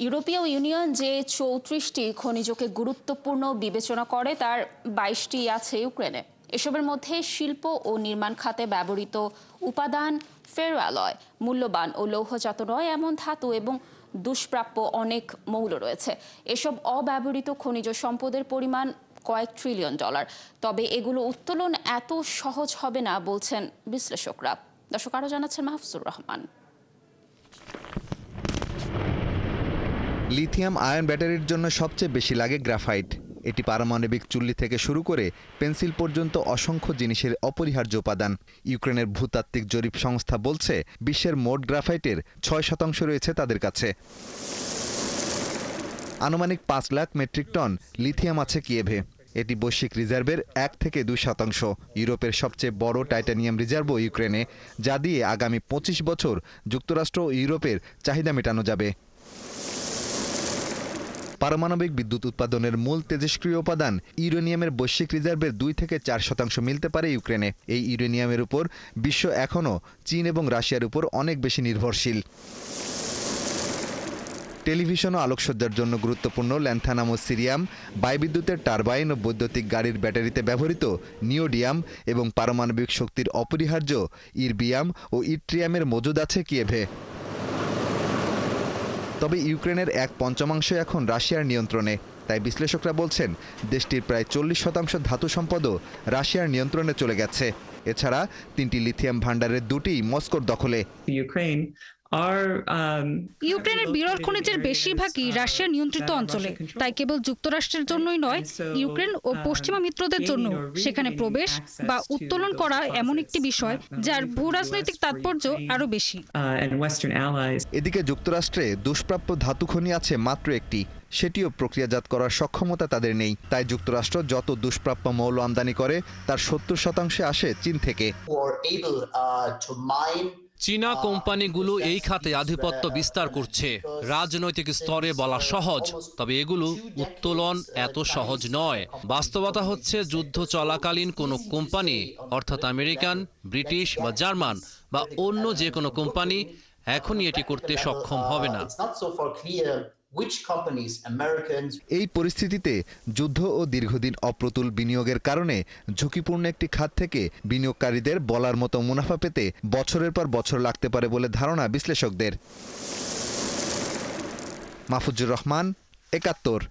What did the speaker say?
ইউরোপীয় ইউনিয়ন যে ৩৪টি খনিজকে গুরুত্বপূর্ণ বিবেচনা করে তার ২২টি আছে ইউক্রেনে। এসবের মধ্যে শিল্প ও নির্মাণ খাতে ব্যবহৃত উপাদান, ফেরোঅ্যালয়, মূল্যবান ও লৌহজাত নয় এমন ধাতু এবং দুষ্প্রাপ্য অনেক মৌল রয়েছে। এসব অব্যবহৃত খনিজ সম্পদের পরিমাণ কয়েক ট্রিলিয়ন ডলার। তবে এগুলো উত্তোলন এত সহজ হবে না বলছেন বিশ্লেষকরা। দর্শক, আরও জানাচ্ছেন মাহফুজুর রহমান। লিথিয়াম আয়ন ব্যাটারির জন্য সবচেয়ে বেশি লাগে গ্রাফাইট। এটি পারমাণবিক চুল্লি থেকে শুরু করে পেন্সিল পর্যন্ত অসংখ্য জিনিসের অপরিহার্য উপাদান। ইউক্রেনের ভূতাত্ত্বিক জরিপ সংস্থা বলছে বিশ্বের মোট গ্রাফাইটের ৬% রয়েছে তাদের কাছে। আনুমানিক ৫ লাখ মেট্রিক টন লিথিয়াম আছে কিয়েভে। এটি বৈশ্বিক রিজার্ভের ১ থেকে ২%। ইউরোপের সবচেয়ে বড় টাইটানিয়াম রিজার্ভও ইউক্রেনে, যা দিয়ে আগামী ২৫ বছর যুক্তরাষ্ট্র ও ইউরোপের চাহিদা মেটানো যাবে। পারমাণবিক বিদ্যুৎ উৎপাদনের মূল তেজস্ক্রিয় উপাদান ইউরেনিয়ামের বৈশ্বিক রিজার্ভের ২ থেকে ৪% মিলতে পারে ইউক্রেনে। এই ইউরেনিয়ামের উপর বিশ্ব এখনও চীন এবং রাশিয়ার উপর অনেক বেশি নির্ভরশীল। টেলিভিশন ও আলোকসজ্জার জন্য গুরুত্বপূর্ণ ল্যান্থানাম ও সিরিয়াম, বায়ুবিদ্যুতের টারবাইন ও বৈদ্যুতিক গাড়ির ব্যাটারিতে ব্যবহৃত নিওডিয়াম এবং পারমাণবিক শক্তির অপরিহার্য ইরবিয়াম ও ইট্রিয়ামের মজুদ আছে কিয়েভে। তবে ইউক্রেনের ১/৫ এখন রাশিয়ার নিয়ন্ত্রণে। তাই বিশ্লেষকরা বলছেন দেশটির প্রায় ৪০% ধাতু সম্পদও রাশিয়ার নিয়ন্ত্রণে চলে গেছে। এছাড়া ৩টি লিথিয়াম ভান্ডারের ২টিই মস্কোর দখলে। ইউক্রেনের বিরল খনিজের বেশিরভাগই রাশিয়ার নিয়ন্ত্রিত অঞ্চলে। তাই কেবল যুক্তরাষ্ট্রের জন্যই নয়, ইউক্রেন ও পশ্চিমা মিত্রদের জন্য সেখানে প্রবেশ বা উত্তোলন করা এমন একটি বিষয় যার ভূরাজনৈতিক তাৎপর্য আরও বেশি। এদিকে যুক্তরাষ্ট্রে দুষ্প্রাপ্য ধাতু খনি আছে মাত্র একটি, সেটিও প্রক্রিয়াজাত করার সক্ষমতা তাদের নেই। তাই যুক্তরাষ্ট্র যত দুষ্প্রাপ্য মৌল আমদানি করে তার ৭০% আসে চীন থেকে। চীনা কোম্পানিগুলো এই খাতে আধিপত্য বিস্তার করছে। রাজনৈতিক স্তরে বলা সহজ, তবে এগুলো উত্তোলন এত সহজ নয়। বাস্তবতা হচ্ছে যুদ্ধ চলাকালীন কোনো কোম্পানি, অর্থাৎ আমেরিকান, ব্রিটিশ বা জার্মান বা অন্য যে কোনো কোম্পানি এখনই এটি করতে সক্ষম হবে না। এই পরিস্থিতিতে যুদ্ধ ও দীর্ঘদিন অপ্রতুল বিনিয়োগের কারণে ঝুঁকিপূর্ণ একটি খাত থেকে বিনিয়োগকারীদের বলার মতো মুনাফা পেতে বছরের পর বছর লাগতে পারে বলে ধারণা বিশ্লেষকদের। মাহফুজুর রহমান, ৭১।